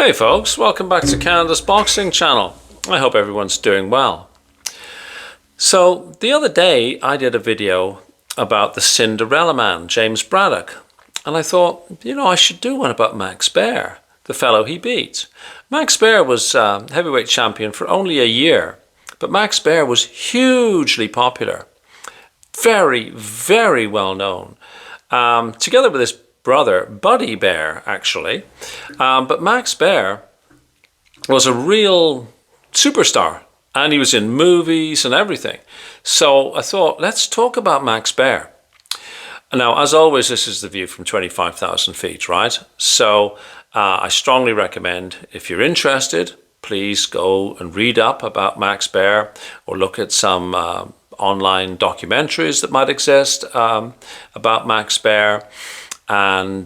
Hey folks, welcome back to Canada's Boxing Channel. I hope everyone's doing well. So the other day I did a video about the Cinderella Man, James Braddock, and I thought, I should do one about Max Baer, the fellow he beat. Max Baer was heavyweight champion for only a year, but Max Baer was hugely popular, very, very well known, together with his brother, Buddy Baer, actually. But Max Baer was a real superstar, and he was in movies and everything. So I thought, let's talk about Max Baer. Now, as always, this is the view from 25,000 feet, right? So I strongly recommend, if you're interested, please go and read up about Max Baer or look at some online documentaries that might exist about Max Baer. And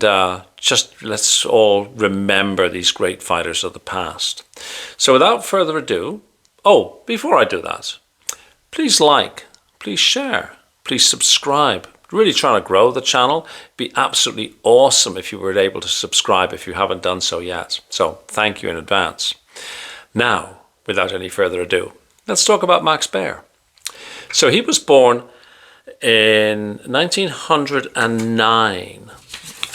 just let's all remember these great fighters of the past. So without further ado, before I do that, please like, please share, please subscribe. Really trying to grow the channel. It'd be absolutely awesome if you were able to subscribe if you haven't done so yet. So thank you in advance. Now, without any further ado, let's talk about Max Baer. So he was born in 1909.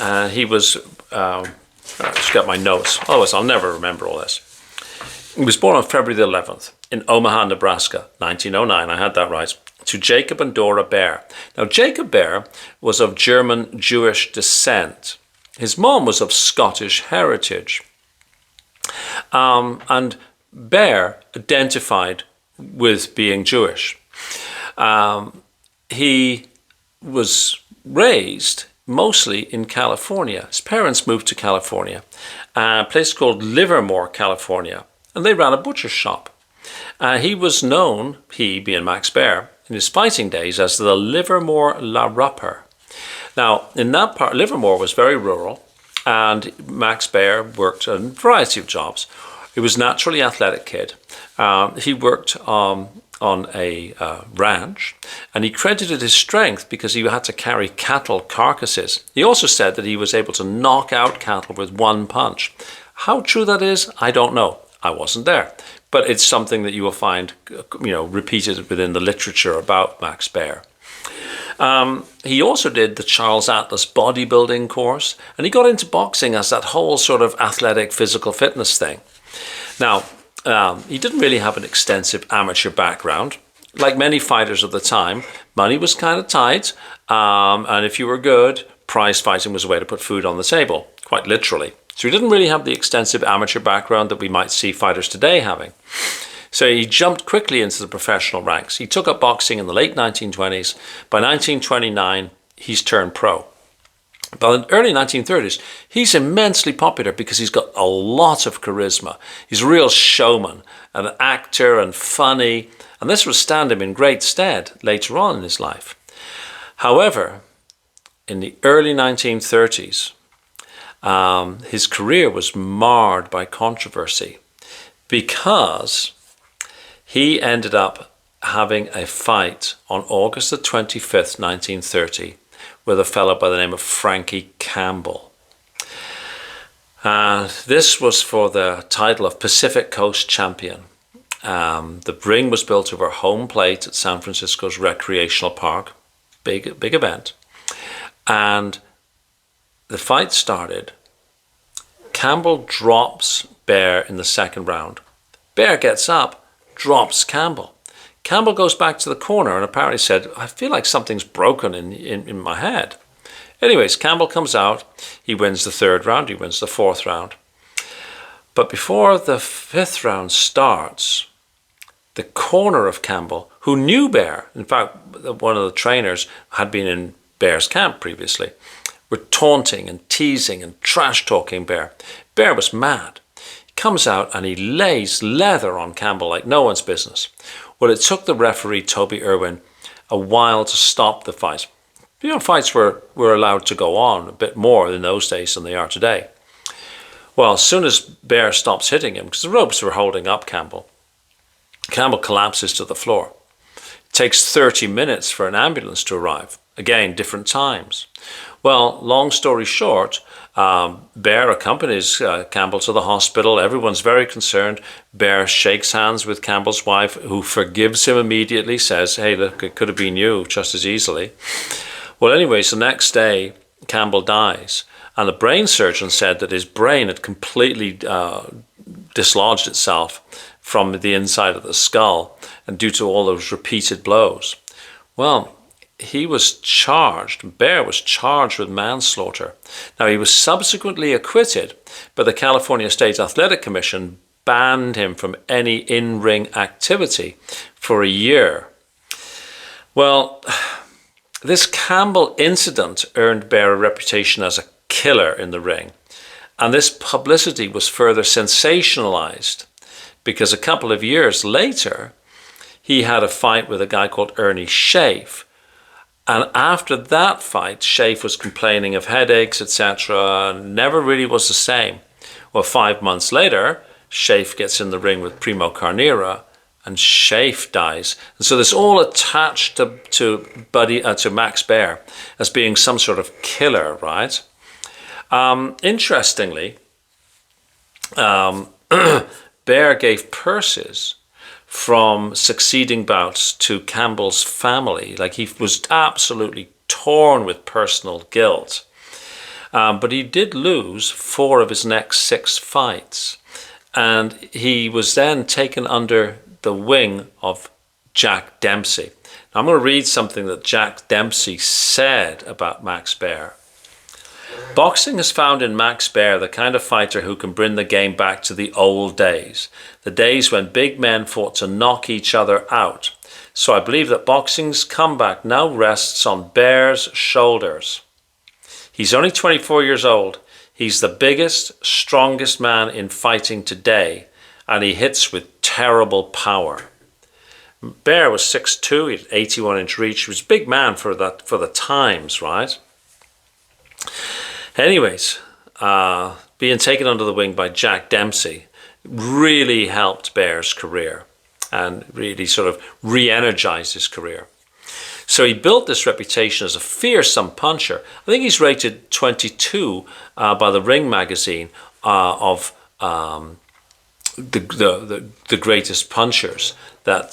And he was, just got my notes, otherwise I'll never remember all this. He was born on February the 11th in Omaha, Nebraska, 1909, I had that right, to Jacob and Dora Baer. Now Jacob Baer was of German Jewish descent. His mom was of Scottish heritage. And Baer identified with being Jewish. He was raised mostly in California. His parents moved to California, a place called Livermore, California, and they ran a butcher shop. He was known, he being Max Baer, in his fighting days as the Livermore Larupper. Now, in that part, Livermore was very rural, and Max Baer worked a variety of jobs. He was a naturally athletic kid. He worked on a ranch, and he credited his strength because he had to carry cattle carcasses. He also said that he was able to knock out cattle with one punch. How true that is, I don't know. I wasn't there. But it's something that you will find, repeated within the literature about Max Baer. He also did the Charles Atlas bodybuilding course, and he got into boxing as that whole sort of athletic physical fitness thing. Now, he didn't really have an extensive amateur background. Like many fighters of the time, money was kind of tight, and if you were good, prize fighting was a way to put food on the table, quite literally. So he didn't really have the extensive amateur background that we might see fighters today having. So he jumped quickly into the professional ranks. He took up boxing in the late 1920s. By 1929, he's turned pro. By the early 1930s, he's immensely popular because he's got a lot of charisma. He's a real showman, an actor and funny, and this would stand him in great stead later on in his life. However, in the early 1930s, his career was marred by controversy because he ended up having a fight on August the 25th, 1930, with a fellow by the name of Frankie Campbell. This was for the title of Pacific Coast Champion. The ring was built over home plate at San Francisco's Recreational Park. Big event. And the fight started. Campbell drops Baer in the second round. Baer gets up, drops Campbell. Campbell goes back to the corner and apparently said, I feel like something's broken in my head. Anyways, Campbell comes out. He wins the third round. He wins the fourth round. But before the fifth round starts, the corner of Campbell, who knew Baer, in fact, one of the trainers had been in Baer's camp previously, were taunting and teasing and trash-talking Baer. Baer was mad. He comes out and he lays leather on Campbell like no one's business. Well, it took the referee, Toby Irwin, a while to stop the fight. Fights were allowed to go on a bit more in those days than they are today. Well, as soon as Baer stops hitting him, because the ropes were holding up Campbell, Campbell collapses to the floor. It takes 30 minutes for an ambulance to arrive. Again, different times. Well, long story short, Baer accompanies Campbell to the hospital. Everyone's very concerned. Baer shakes hands with Campbell's wife, who forgives him immediately, says, hey, look, it could have been you just as easily. Well, anyways, the next day, Campbell dies. And the brain surgeon said that his brain had completely dislodged itself from the inside of the skull, and due to all those repeated blows. Well, he was charged, Baer was charged with manslaughter. Now, he was subsequently acquitted, but the California State Athletic Commission banned him from any in-ring activity for a year. Well, this Campbell incident earned Baer a reputation as a killer in the ring. And this publicity was further sensationalized because a couple of years later, he had a fight with a guy called Ernie Schaaf. And after that fight, Schaaf was complaining of headaches, etc. Never really was the same. Well, 5 months later, Schaaf gets in the ring with Primo Carnera, and Schaaf dies. And so this all attached to Max Baer as being some sort of killer, right? Interestingly, Baer gave purses from succeeding bouts to Campbell's family. Like, he was absolutely torn with personal guilt. But he did lose 4 of his next 6 fights. And he was then taken under the wing of Jack Dempsey. Now, I'm going to read something that Jack Dempsey said about Max Baer. Boxing has found in Max Baer the kind of fighter who can bring the game back to the old days, the days when big men fought to knock each other out. So I believe that boxing's comeback now rests on Baer's shoulders. He's only 24 years old. He's the biggest, strongest man in fighting today, and he hits with terrible power. Baer was 6'2", he had 81-inch reach. He was a big man for the times, right? Anyways, being taken under the wing by Jack Dempsey really helped Baer's career and really sort of re-energized his career. So he built this reputation as a fearsome puncher. I think he's rated 22 by the Ring magazine of the greatest punchers that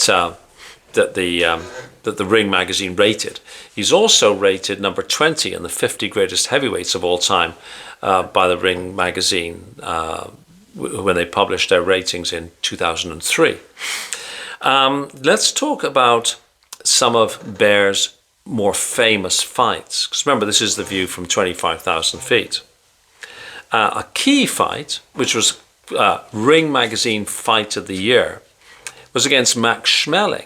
the Ring magazine rated. He's also rated number 20 in the 50 greatest heavyweights of all time by the Ring magazine when they published their ratings in 2003. Let's talk about some of Baer's more famous fights. Because remember, this is the view from 25,000 feet. A key fight, which was Ring magazine Fight of the Year, was against Max Schmeling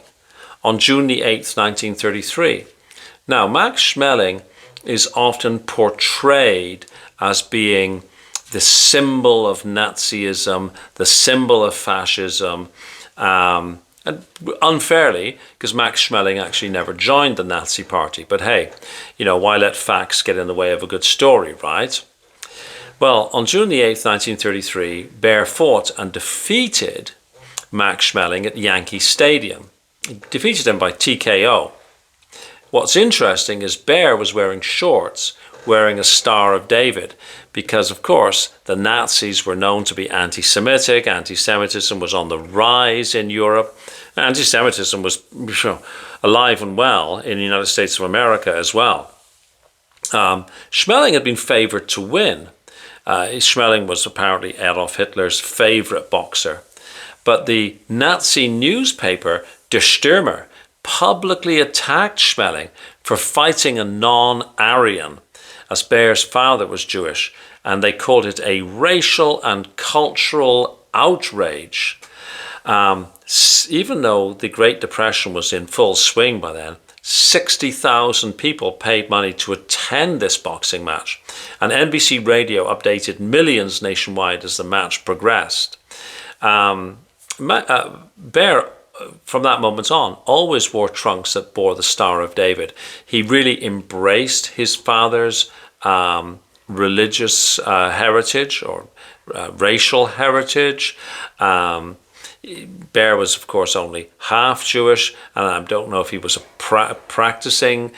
on June the 8th, 1933. Now, Max Schmeling is often portrayed as being the symbol of Nazism, the symbol of fascism, and unfairly, because Max Schmeling actually never joined the Nazi party. But hey, you know, why let facts get in the way of a good story, right? Well, on June the 8th, 1933, Baer fought and defeated Max Schmeling at Yankee Stadium. He defeated him by TKO. What's interesting is Baer was wearing shorts, wearing a Star of David, because of course the Nazis were known to be anti-Semitic. Anti-Semitism was on the rise in Europe. Anti-Semitism was alive and well in the United States of America as well. Schmeling had been favored to win. Schmeling was apparently Adolf Hitler's favorite boxer. But the Nazi newspaper Der Stürmer publicly attacked Schmeling for fighting a non-Aryan, as Baer's father was Jewish, and they called it a racial and cultural outrage. Even though the Great Depression was in full swing by then, 60,000 people paid money to attend this boxing match, and NBC Radio updated millions nationwide as the match progressed. Baer, from that moment on, always wore trunks that bore the Star of David. He really embraced his father's religious heritage or racial heritage. Baer was, of course, only half Jewish, and I don't know if he was practicing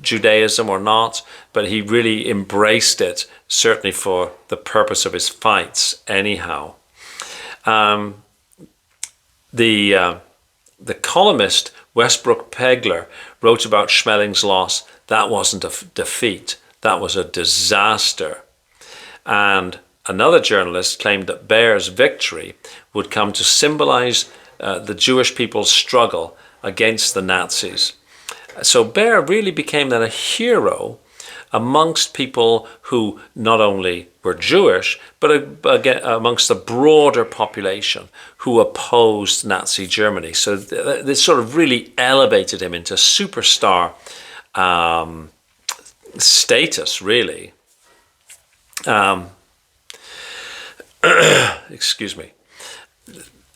Judaism or not, but he really embraced it, certainly for the purpose of his fights anyhow. The columnist Westbrook Pegler wrote about Schmeling's loss. That wasn't a defeat, that was a disaster. And another journalist claimed that Baer's victory would come to symbolize the Jewish people's struggle against the Nazis. So Baer really became then a hero amongst people who not only were Jewish, but amongst the broader population who opposed Nazi Germany. So this sort of really elevated him into superstar status, really. Excuse me.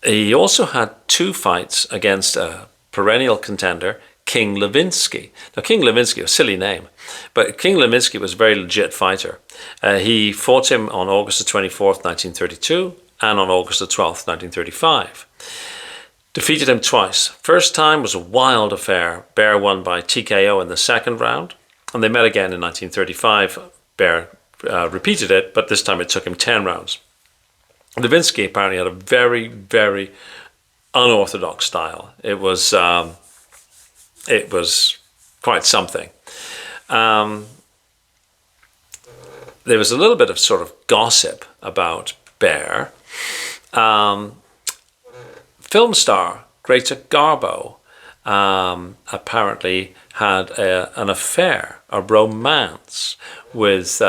He also had 2 fights against a perennial contender, King Levinsky. Now, King Levinsky, a silly name, but King Levinsky was a very legit fighter. He fought him on August the 24th, 1932, and on August the 12th, 1935. Defeated him twice. First time was a wild affair. Baer won by TKO in the second round, and they met again in 1935. Baer repeated it, but this time it took him 10 rounds. Levinsky apparently had a very, very unorthodox style. It was quite something. There was a little bit of sort of gossip about Baer. Film star Greta Garbo apparently had an affair, a romance with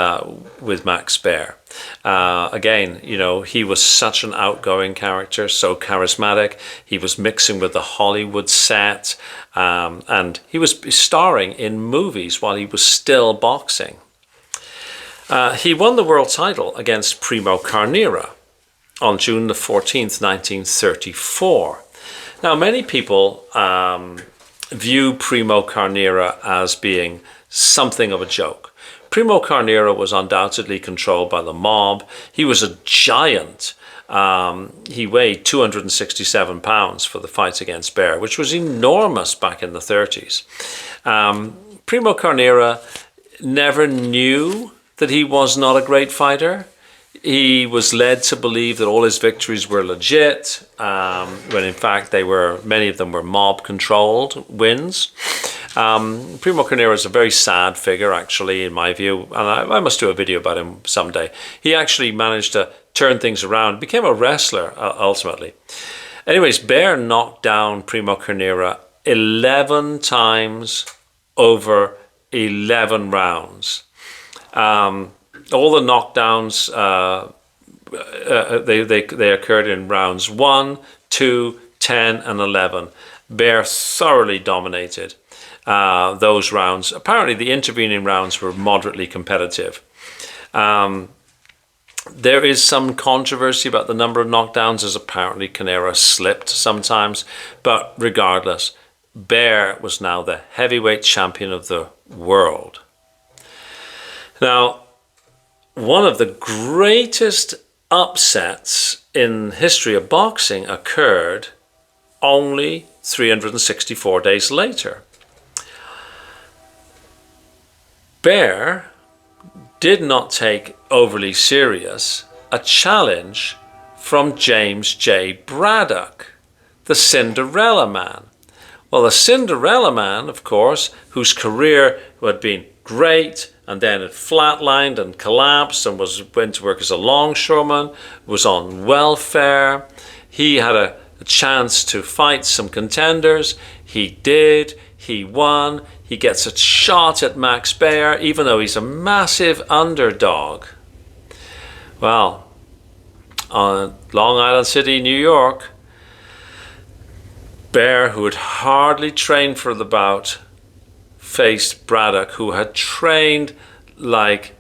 Max Baer. Again, you know, he was such an outgoing character, so charismatic. He was mixing with the Hollywood set, and he was starring in movies while he was still boxing. He won the world title against Primo Carnera on June the 14th, 1934. Now, many people view Primo Carnera as being something of a joke. Primo Carnera was undoubtedly controlled by the mob. He was a giant. He weighed 267 pounds for the fight against Baer, which was enormous back in the 30s. Primo Carnera never knew that he was not a great fighter. He was led to believe that all his victories were legit, when in fact many of them were mob-controlled wins. Primo Carnera is a very sad figure, actually, in my view, and I must do a video about him someday. He actually managed to turn things around, became a wrestler ultimately. Anyways, Baer knocked down Primo Carnera 11 times over 11 rounds. All the knockdowns, they occurred in rounds 1, 2, 10, and 11. Baer thoroughly dominated those rounds. Apparently, the intervening rounds were moderately competitive. There is some controversy about the number of knockdowns, as apparently Carnera slipped sometimes. But regardless, Baer was now the heavyweight champion of the world. Now, one of the greatest upsets in history of boxing occurred only 364 days later. Baer did not take overly serious a challenge from James J. Braddock, the Cinderella Man. Well, the Cinderella Man, of course, whose career had been great, and then it flatlined and collapsed and went to work as a longshoreman, was on welfare. He had a chance to fight some contenders. He did. He won. He gets a shot at Max Baer, even though he's a massive underdog. Well, on Long Island City, New York, Baer, who had hardly trained for the bout, faced Braddock, who had trained like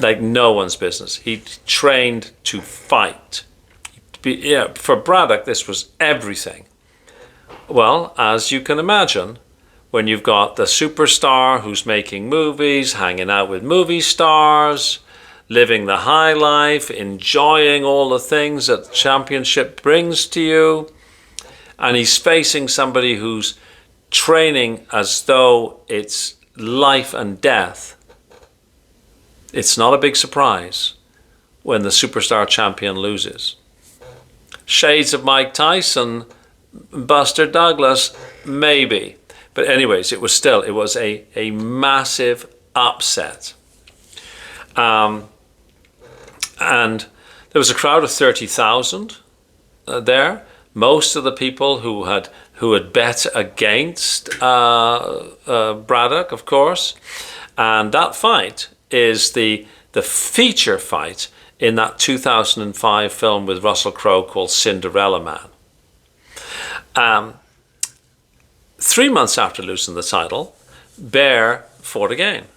no one's business. He trained to fight. For Braddock, this was everything. Well, as you can imagine, when you've got the superstar who's making movies, hanging out with movie stars, living the high life, enjoying all the things that championship brings to you. And he's facing somebody who's training as though it's life and death. It's not a big surprise when the superstar champion loses. Shades of Mike Tyson, Buster Douglas, maybe. But anyways, it was a massive upset. And there was a crowd of 30,000 there. Most of the people who had bet against Braddock, of course. And that fight is the feature fight in that 2005 film with Russell Crowe called Cinderella Man. 3 months after losing the title, Baer fought again.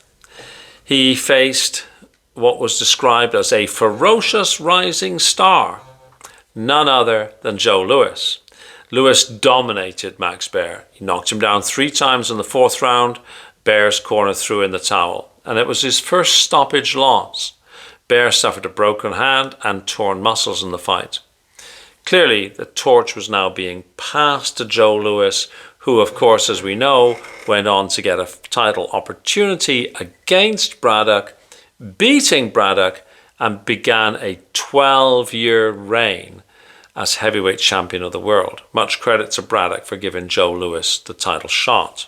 He faced what was described as a ferocious rising star, none other than Joe Louis. Louis dominated Max Baer. He knocked him down 3 times in the 4th round. Baer's corner threw in the towel, and it was his first stoppage loss. Baer suffered a broken hand and torn muscles in the fight. Clearly, the torch was now being passed to Joe Louis, who, of course, as we know, went on to get a title opportunity against Braddock, beating Braddock, and began a 12-year reign as heavyweight champion of the world. Much credit to Braddock for giving Joe Louis the title shot.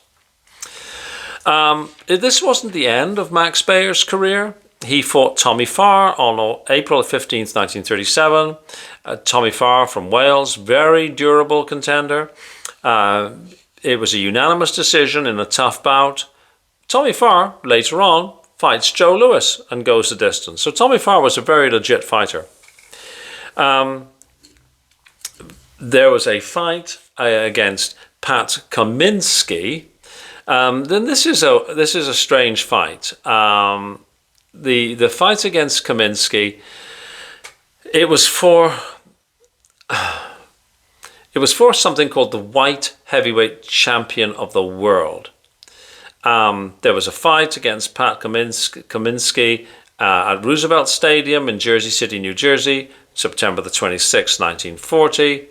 This wasn't the end of Max Baer's career. He fought Tommy Farr on April 15th, 1937. Tommy Farr from Wales, very durable contender. It was a unanimous decision in a tough bout. Tommy Farr, later on, fights Joe Louis and goes the distance. So Tommy Farr was a very legit fighter. There was a fight against Pat Kaminsky. Then this is a strange fight. The fight against Kaminsky, it was for something called the White Heavyweight Champion of the World. There was a fight against Pat Kaminsky at Roosevelt Stadium in Jersey City, New Jersey, September the 26th, 1940.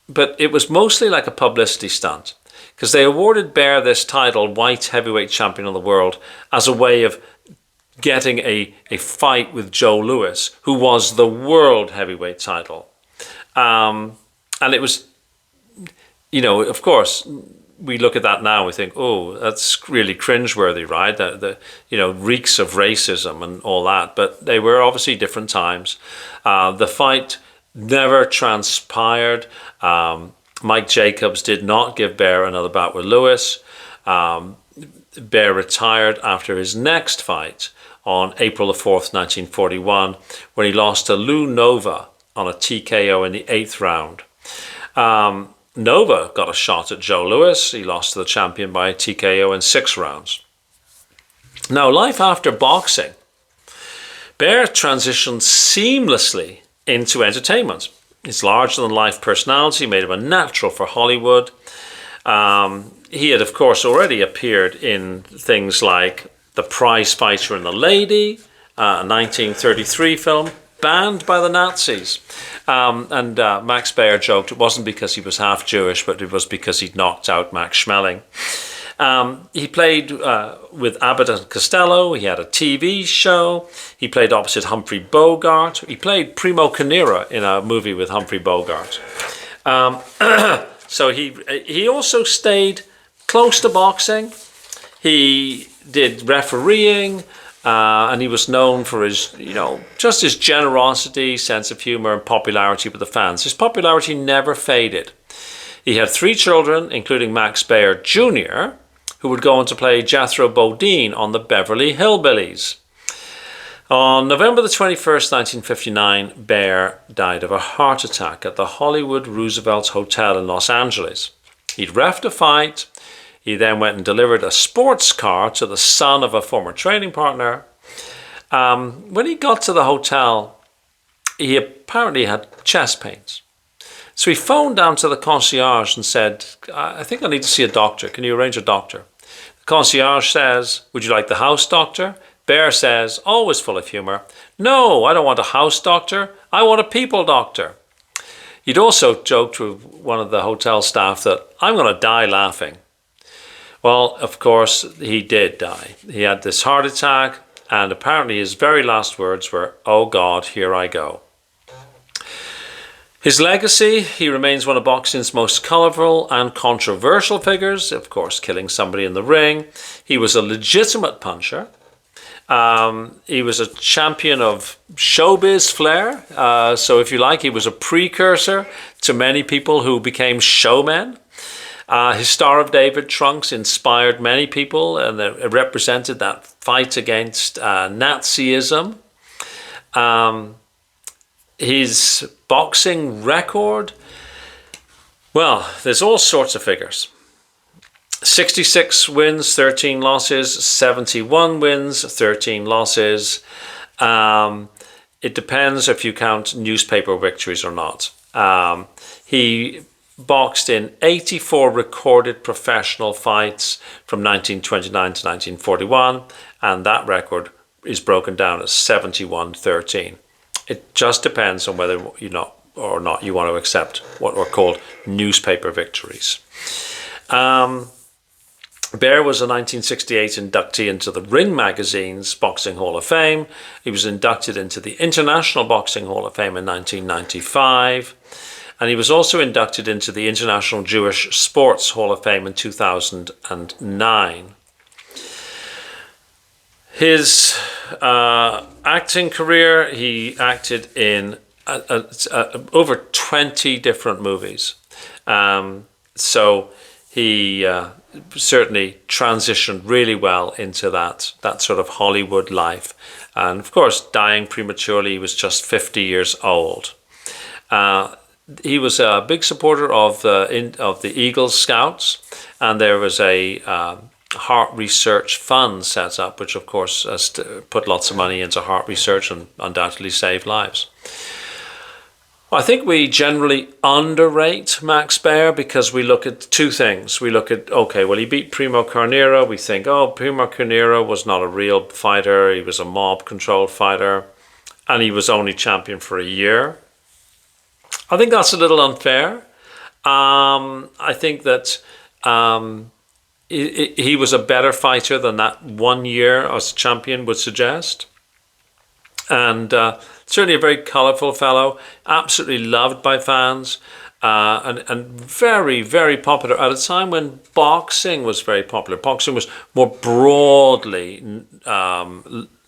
But it was mostly like a publicity stunt, because they awarded Baer this title, White Heavyweight Champion of the World, as a way of getting a fight with Joe Louis, who was the world heavyweight title. And it was, of course, we look at that now and we think, oh, that's really cringeworthy, right? The reeks of racism and all that. But they were obviously different times. The fight never transpired. Mike Jacobs did not give Baer another bout with Louis. Baer retired after his next fight on April the 4th, 1941, when he lost to Lou Nova on a TKO in the 8th round. Nova got a shot at Joe Louis. He lost to the champion by a TKO in 6 rounds. Now, life after boxing, Baer transitioned seamlessly into entertainment. His larger-than-life personality made him a natural for Hollywood. He had, of course, already appeared in things like The Prize Fighter and the Lady, a 1933 film, banned by the Nazis. And Max Baer joked it wasn't because he was half Jewish, but it was because he'd knocked out Max Schmeling. He played with Abbott and Costello. He had a TV show. He played opposite Humphrey Bogart. He played Primo Carnera in a movie with Humphrey Bogart. So he also stayed close to boxing. He did refereeing, and he was known for his, just his generosity, sense of humor, and popularity with the fans. His popularity never faded. He had 3 children, including Max Baer Jr., who would go on to play Jethro Bodine on the Beverly Hillbillies. On November the 21st, 1959, Baer died of a heart attack at the Hollywood Roosevelt Hotel in Los Angeles. He'd reffed a fight. He then went and delivered a sports car to the son of a former training partner. When he got to the hotel, he apparently had chest pains. So he phoned down to the concierge and said, I think I need to see a doctor. Can you arrange a doctor? The concierge says, would you like the house doctor? Baer says, always full of humor, "No, I don't want a house doctor. I want a people doctor." He'd also joked with one of the hotel staff that, "I'm going to die laughing." Well, of course, he did die. He had this heart attack, and apparently his very last words were, "Oh God, here I go." His legacy: he remains one of boxing's most colourful and controversial figures, of course, killing somebody in the ring. He was a legitimate puncher. He was a champion of showbiz flair. So if you like, he was a precursor to many people who became showmen. His Star of David trunks inspired many people, and it represented that fight against Nazism. His boxing record, well, there's all sorts of figures. 66 wins, 13 losses, 71 wins, 13 losses. It depends if you count newspaper victories or not. He boxed in 84 recorded professional fights from 1929 to 1941, and that record is broken down as 71-13. It just depends on whether you know or not you want to accept what are called newspaper victories. Baer was a 1968 inductee into the Ring Magazine's Boxing Hall of Fame. He was inducted into the International Boxing Hall of Fame in 1995. And he was also inducted into the International Jewish Sports Hall of Fame in 2009. His acting career, he acted in over 20 different movies. So he certainly transitioned really well into that sort of Hollywood life. And of course, dying prematurely, he was just 50 years old. He was a big supporter of the Eagle Scouts, and there was a heart research fund set up, which of course has put lots of money into heart research and undoubtedly saved lives. I think we generally underrate Max Baer because we look at two things. We look at, okay, well, he beat Primo Carnera. We think, oh, Primo Carnera was not a real fighter. He was a mob-controlled fighter, and he was only champion for a year. I think that's a little unfair. I think that he was a better fighter than that 1 year as champion would suggest. And certainly a very colourful fellow, absolutely loved by fans, and very, very popular at a time when boxing was very popular. Boxing was more broadly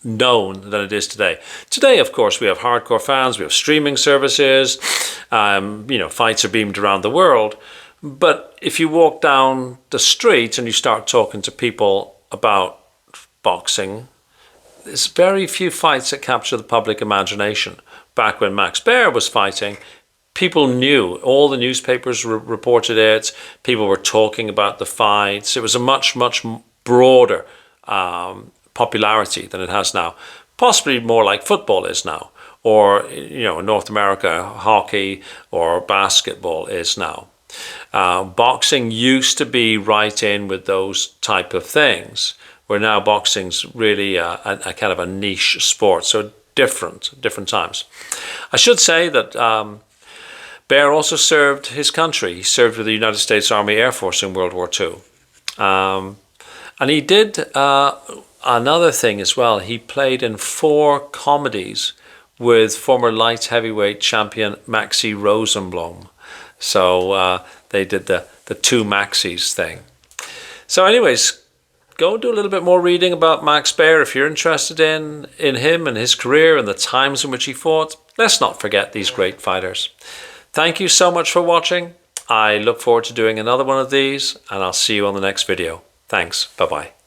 known than it is today. Today, of course, we have hardcore fans, we have streaming services, fights are beamed around the world. But if you walk down the street and you start talking to people about boxing, there's very few fights that capture the public imagination. Back when Max Baer was fighting, people knew. All the newspapers reported it. People were talking about the fights. It was a much, much broader popularity than it has now. Possibly more like football is now. Or, in North America, hockey or basketball is now. Boxing used to be right in with those type of things, where now boxing's really a kind of a niche sport, so different times. I should say that Baer also served his country. He served with the United States Army Air Force in World War II. And he did another thing as well. He played in 4 comedies with former light heavyweight champion Maxie Rosenblum. So they did the 2 Maxies thing. So anyways, go do a little bit more reading about Max Baer if you're interested in him and his career and the times in which he fought. Let's not forget these great fighters. Thank you so much for watching. I look forward to doing another one of these, and I'll see you on the next video. Thanks. Bye-bye.